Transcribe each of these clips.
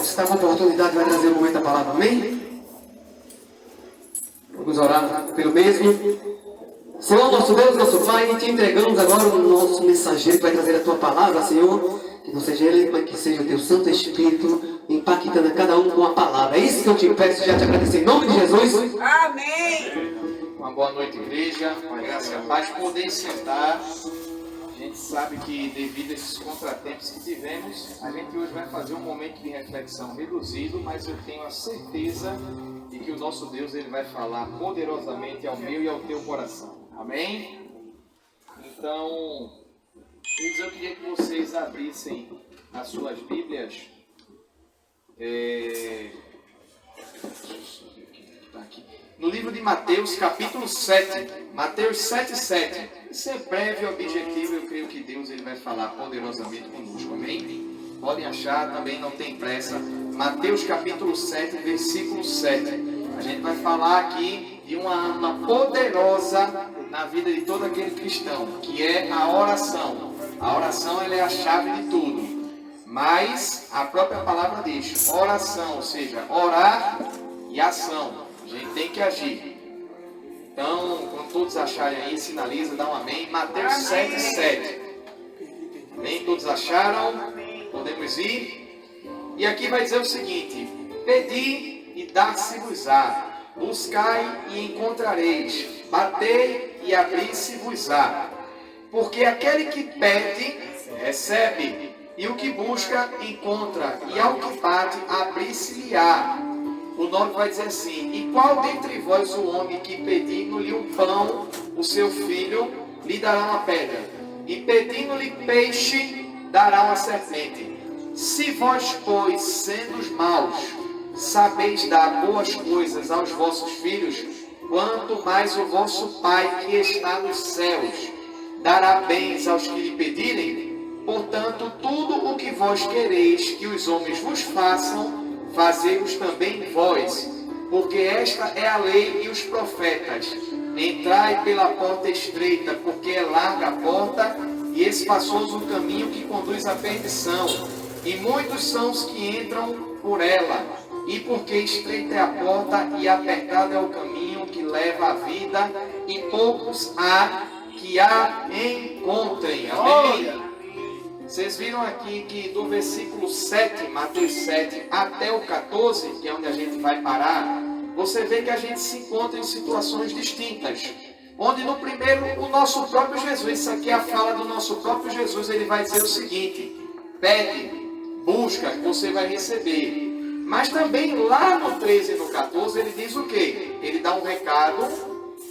esta oportunidade vai trazer o momento da palavra, amém? Vamos orar pelo mesmo. Senhor, nosso Deus, nosso Pai, te entregamos agora o nosso mensageiro que vai trazer a tua palavra, Senhor. Que não seja ele, mas que seja o teu Santo Espírito impactando a cada um com a palavra. É isso que eu te peço, já te agradeço em nome de Jesus. Amém. Uma boa noite, igreja. Uma graça e a paz. Poder sentar. A gente sabe que devido a esses contratempos que tivemos, a gente hoje vai fazer um momento de reflexão reduzido, mas eu tenho a certeza de que o nosso Deus ele vai falar poderosamente ao meu e ao teu coração. Amém? Então, eu queria que vocês abrissem as suas Bíblias. No livro de Mateus, capítulo 7. Mateus 7:7. Isso é breve e objetivo. Eu creio que Deus ele vai falar poderosamente conosco. Amém? Podem achar, também não tem pressa. Mateus capítulo 7, versículo 7. A gente vai falar aqui de uma arma poderosa na vida de todo aquele cristão, que é a oração. A oração ela é a chave de tudo. Mas a própria palavra diz, oração, ou seja, orar e ação. A gente tem que agir. Então, quando todos acharem aí, sinaliza, dá um amém. Mateus 7:7. Nem todos acharam? Podemos ir? E aqui vai dizer o seguinte: pedi e dar-se-vos-á, buscai e encontrareis, batei e abri-se-vos-á. Porque aquele que pede, recebe, e o que busca, encontra, e ao que bate, abri-se-lhe-á. O 9 vai dizer assim: e qual dentre vós o homem que pedindo-lhe um pão, o seu filho, lhe dará uma pedra? E pedindo-lhe peixe, dará uma serpente? Se vós, pois, sendo os maus, sabeis dar boas coisas aos vossos filhos, quanto mais o vosso Pai que está nos céus dará bens aos que lhe pedirem? Portanto, tudo o que vós quereis que os homens vos façam, fazei-os também vós, porque esta é a lei e os profetas. Entrai pela porta estreita, porque é larga a porta, e espaçoso o caminho que conduz à perdição, e muitos são os que entram por ela. E porque estreita é a porta e apertado é o caminho que leva à vida, e poucos há que a encontrem. Amém? Vocês viram aqui que do versículo 7, Mateus 7, até o 14, que é onde a gente vai parar, você vê que a gente se encontra em situações distintas. Onde no primeiro, o nosso próprio Jesus, isso aqui é a fala do nosso próprio Jesus, ele vai dizer o seguinte: pede, busca, você vai receber. Mas também lá no 13 e no 14, ele diz o quê? Ele dá um recado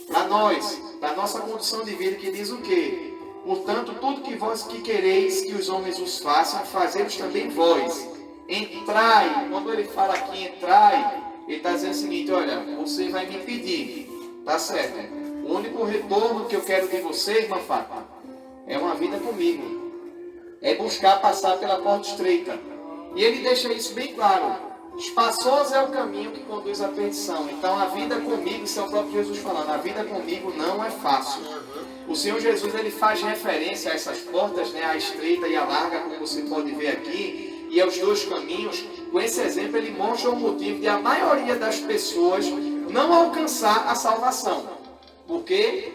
para nós, para a nossa condição de vida, que diz o quê? Portanto, tudo que vós que quereis que os homens os façam, fazei-os também vós. Entrai, quando ele fala aqui entrai, ele está dizendo o seguinte: olha, você vai me pedir, tá certo? O único retorno que eu quero de você, irmã Fátima, é uma vida comigo. É buscar passar pela porta estreita. E ele deixa isso bem claro. Espaçoso é o caminho que conduz à perdição. Então a vida comigo, isso é o próprio Jesus falando, a vida comigo não é fácil. O Senhor Jesus ele faz referência a essas portas, né, a estreita e a larga, como você pode ver aqui, e aos dois caminhos. Com esse exemplo ele mostra o motivo de a maioria das pessoas não alcançar a salvação. Porque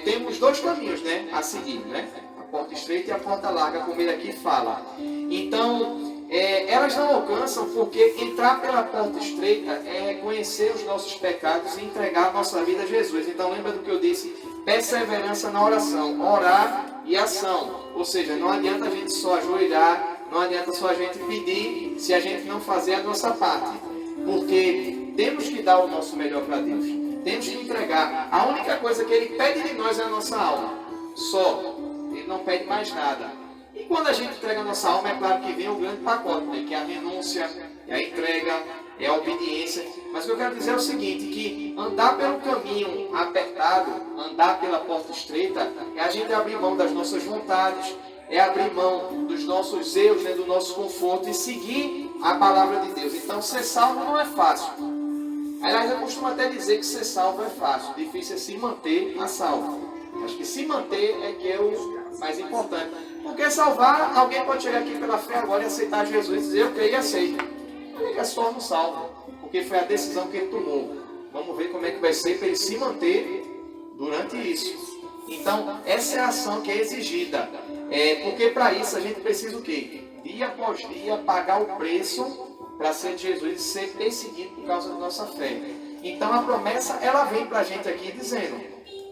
temos dois caminhos, né, a seguir, né? A porta estreita e a porta larga, como ele aqui fala. Então, elas não alcançam porque entrar pela porta estreita é reconhecer os nossos pecados e entregar a nossa vida a Jesus. Então lembra do que eu disse? Perseverança na oração, orar e ação. Ou seja, não adianta a gente só ajoelhar, não adianta só a gente pedir se a gente não fazer a nossa parte. Porque temos que dar o nosso melhor para Deus. Temos que entregar. A única coisa que Ele pede de nós é a nossa alma. Só. Ele não pede mais nada. E quando a gente entrega a nossa alma, é claro que vem o grande pacote, né? Que é a renúncia, é a entrega, é a obediência. Mas o que eu quero dizer é o seguinte, que andar pelo caminho apertado, andar pela porta estreita, é a gente abrir mão das nossas vontades, é abrir mão dos nossos erros, né? Do nosso conforto e seguir a palavra de Deus. Então ser salvo não é fácil. Aliás, eu costumo até dizer que ser salvo é fácil, difícil é se manter a salvo. Acho que se manter é que é o mais importante. Porque salvar, alguém pode chegar aqui pela fé agora e aceitar Jesus e dizer: eu creio e aceito. ele é só no salvo, porque foi a decisão que ele tomou. Vamos ver como é que vai ser para ele se manter durante isso. Então, essa é a ação que é exigida. Porque para isso a gente precisa o quê? Dia após dia pagar o preço para ser de Jesus e ser perseguido por causa da nossa fé. Então a promessa, ela vem para a gente aqui dizendo: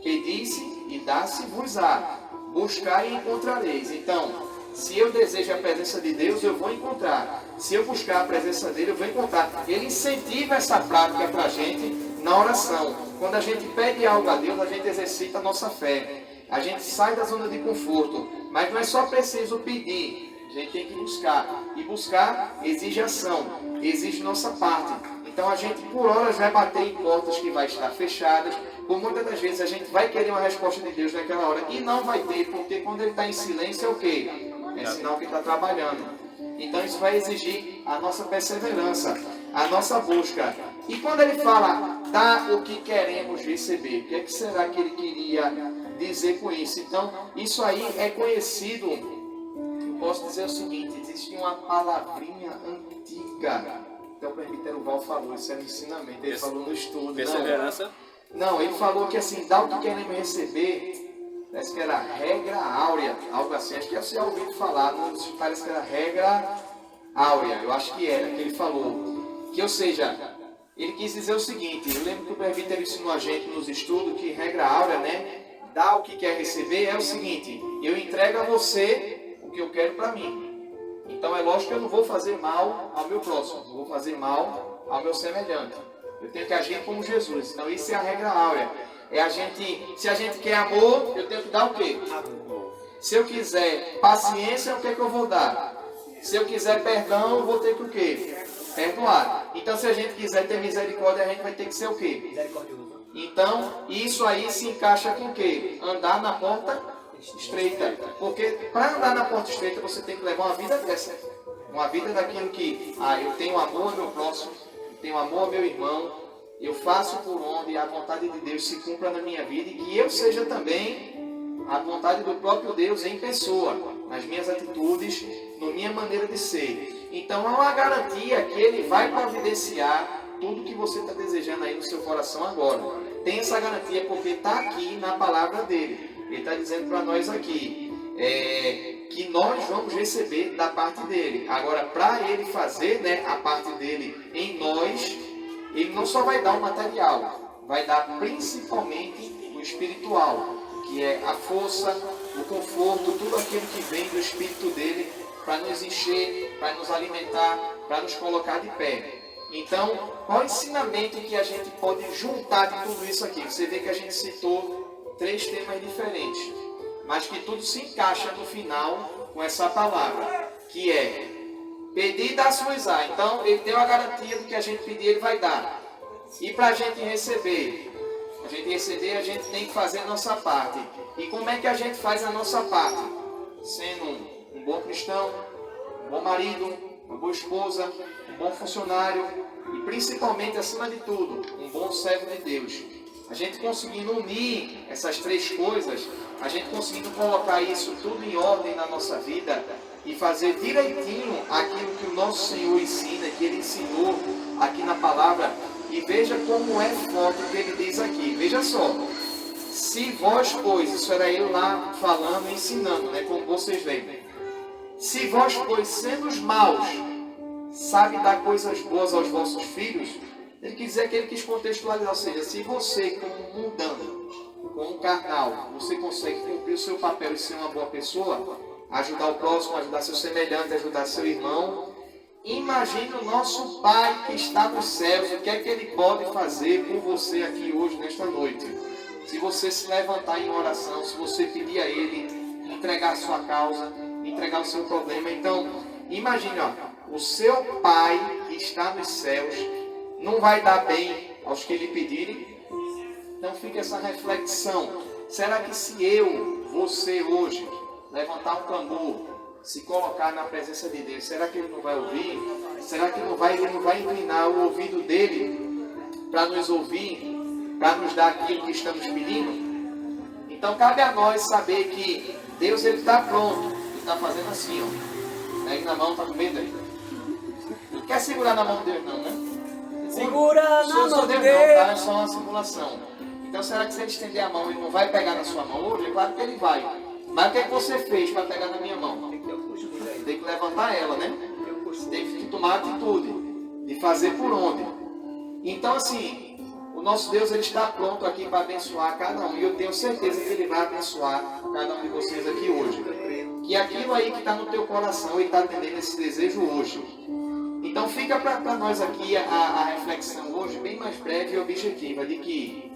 pedisse e dá-se-vos-á, buscai e encontrareis. Então, se eu desejo a presença de Deus, eu vou encontrar. Se eu buscar a presença dele, eu vou encontrar. Ele incentiva essa prática para a gente na oração. Quando a gente pede algo a Deus, a gente exercita a nossa fé. A gente sai da zona de conforto. Mas não é só preciso pedir, a gente tem que buscar. E buscar exige ação, exige nossa parte. Então a gente por horas vai bater em portas que vai estar fechadas. Por muitas das vezes a gente vai querer uma resposta de Deus naquela hora e não vai ter, porque quando ele está em silêncio é o quê? É sinal que está trabalhando. Então isso vai exigir a nossa perseverança, a nossa busca. E quando ele fala, dá o que queremos receber, o que é que será que ele queria dizer com isso? Então isso aí é conhecido. Eu posso dizer o seguinte, existe uma palavrinha antiga. Então o presbítero Val falou, isso é no ensinamento, ele falou no estudo. Perseverança. Não, ele falou que assim, dá o que queremos receber, parece que era regra áurea, algo assim, acho que você já ouviu falar, parece que era regra áurea, eu acho que era, que ele falou. Que, ou seja, ele quis dizer o seguinte, eu lembro que o presbítero ensinou a gente nos estudos que regra áurea, né, dá o que quer receber, é o seguinte, eu entrego a você o que eu quero para mim. Então é lógico que eu não vou fazer mal ao meu próximo, não vou fazer mal ao meu semelhante. Eu tenho que agir como Jesus. Então isso é a regra áurea. Se a gente quer amor, eu tenho que dar o quê? Se eu quiser paciência, o que é que eu vou dar? Se eu quiser perdão, eu vou ter que o quê? Perdoar. Então se a gente quiser ter misericórdia, a gente vai ter que ser o quê? Misericordioso. Então isso aí se encaixa com o quê? Andar na porta estreita. Porque para andar na porta estreita, você tem que levar uma vida dessa. Uma vida daquilo que, eu tenho amor ao meu próximo, tenho amor ao meu irmão, eu faço por onde a vontade de Deus se cumpra na minha vida e que eu seja também a vontade do próprio Deus em pessoa, nas minhas atitudes, na minha maneira de ser. Então há uma garantia que Ele vai providenciar tudo que você está desejando aí no seu coração agora. Tem essa garantia porque está aqui na palavra dele. Ele está dizendo para nós aqui que nós vamos receber da parte dele. Agora, para ele fazer, né, a parte dele em nós, ele não só vai dar o material, vai dar principalmente o espiritual, que é a força, o conforto, tudo aquilo que vem do espírito dele para nos encher, para nos alimentar, para nos colocar de pé. Então, qual o ensinamento que a gente pode juntar de tudo isso aqui? Você vê que a gente citou 3 temas diferentes, mas que tudo se encaixa no final com essa palavra, que é pedir e dar-se-vos-á. Então, ele deu a garantia do que a gente pedir, ele vai dar. E para a gente receber, a gente tem que fazer a nossa parte. E como é que a gente faz a nossa parte? Sendo um bom cristão, um bom marido, uma boa esposa, um bom funcionário e principalmente, acima de tudo, um bom servo de Deus. A gente conseguindo unir essas 3 coisas, a gente conseguindo colocar isso tudo em ordem na nossa vida e fazer direitinho aquilo que o nosso Senhor ensina, que Ele ensinou aqui na palavra. E veja como é forte o que Ele diz aqui. Veja só. Se vós, pois, isso era Ele lá falando, ensinando, né, como vocês veem. Se vós, pois, sendo os maus, sabe dar coisas boas aos vossos filhos, ele quis dizer que ele quis contextualizar, ou seja, se você, como mundano, como carnal, você consegue cumprir o seu papel e ser uma boa pessoa, ajudar o próximo, ajudar seu semelhante, ajudar seu irmão, imagine o nosso Pai que está nos céus, o que é que Ele pode fazer por você aqui hoje, nesta noite. Se você se levantar em oração, se você pedir a Ele, entregar a sua causa, entregar o seu problema, então, imagine, o seu Pai que está nos céus, não vai dar bem aos que lhe pedirem? Então fica essa reflexão. Será que se eu, você hoje, levantar um clamor, se colocar na presença de Deus, será que Ele não vai ouvir? Será que Ele não vai inclinar o ouvido dEle para nos ouvir, para nos dar aquilo que estamos pedindo? Então cabe a nós saber que Deus está pronto, Ele está fazendo assim, Pega na mão, está com medo aí? Quer segurar na mão de Deus, não, né? Segura na mão Deus de não, Deus. tá? É só uma simulação. Então será que se ele estender a mão, ele não vai pegar na sua mão hoje? É claro que ele vai. Mas o que é que você fez para pegar na minha mão? Tem que levantar ela, né? Tem que tomar atitude de fazer por onde. Então assim, o nosso Deus ele está pronto aqui para abençoar cada um. E eu tenho certeza que ele vai abençoar cada um de vocês aqui hoje. Que aquilo aí que está no teu coração, ele está atendendo esse desejo hoje. Então fica para nós aqui a reflexão hoje bem mais breve e objetiva de que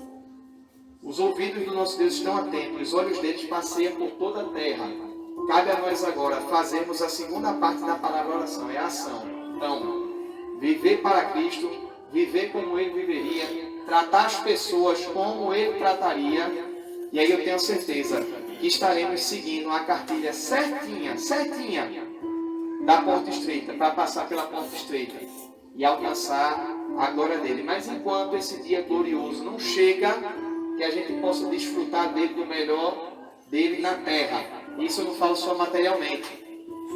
os ouvidos do nosso Deus estão atentos, os olhos deles passeiam por toda a terra. Cabe a nós agora fazermos a segunda parte da palavra oração, é a ação. Então, viver para Cristo, viver como Ele viveria, tratar as pessoas como Ele trataria, e aí eu tenho certeza que estaremos seguindo a cartilha certinha da porta estreita, para passar pela porta estreita e alcançar a glória dele. Mas enquanto esse dia glorioso não chega, que a gente possa desfrutar dele, do melhor dele na terra. Isso eu não falo só materialmente.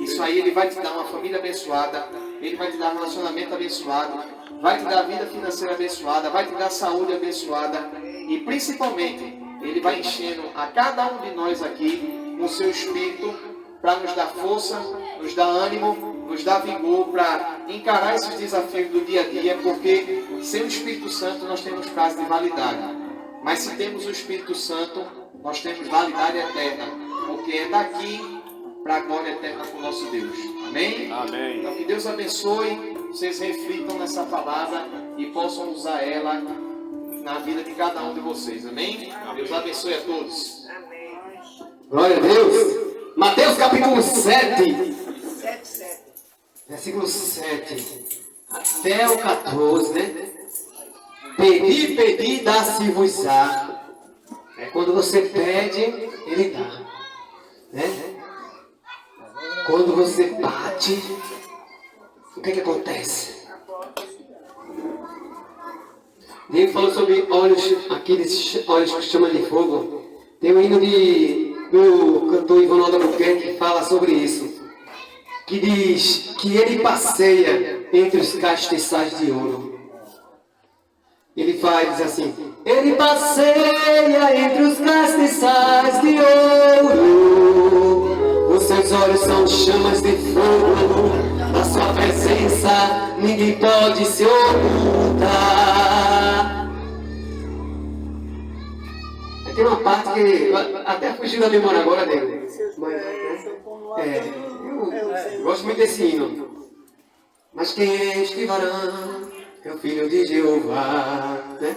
Isso aí ele vai te dar uma família abençoada, ele vai te dar um relacionamento abençoado, vai te dar vida financeira abençoada, vai te dar saúde abençoada e principalmente ele vai enchendo a cada um de nós aqui com o seu espírito para nos dar força, nos dar ânimo, nos dar vigor para encarar esses desafios do dia a dia, porque sem o Espírito Santo nós temos prazo de validade. Mas se temos o Espírito Santo, nós temos validade eterna, porque é daqui para a glória eterna com o nosso Deus. Amém? Amém. Então que Deus abençoe, vocês reflitam nessa palavra e possam usar ela na vida de cada um de vocês. Amém? Deus abençoe a todos. Glória a Deus. Mateus capítulo 7. Versículo 7 até o 14, né? Pedi, dá-se-vos-á. É quando você pede, ele dá. Né? Quando você bate, o que acontece? Diego falou sobre olhos, aqueles olhos que chama de fogo. Tem um hino do cantor Ivanildo Albuquerque que fala sobre isso. Que diz que ele passeia entre os castiçais de ouro. Ele diz assim: ele passeia entre os castiçais de ouro. Os seus olhos são chamas de fogo. Na sua presença ninguém pode se ocultar. Tem uma parte que até fugiu da memória agora dele. Eu gosto muito desse hino. Mas quem é este varão? É o filho de Jeová, né?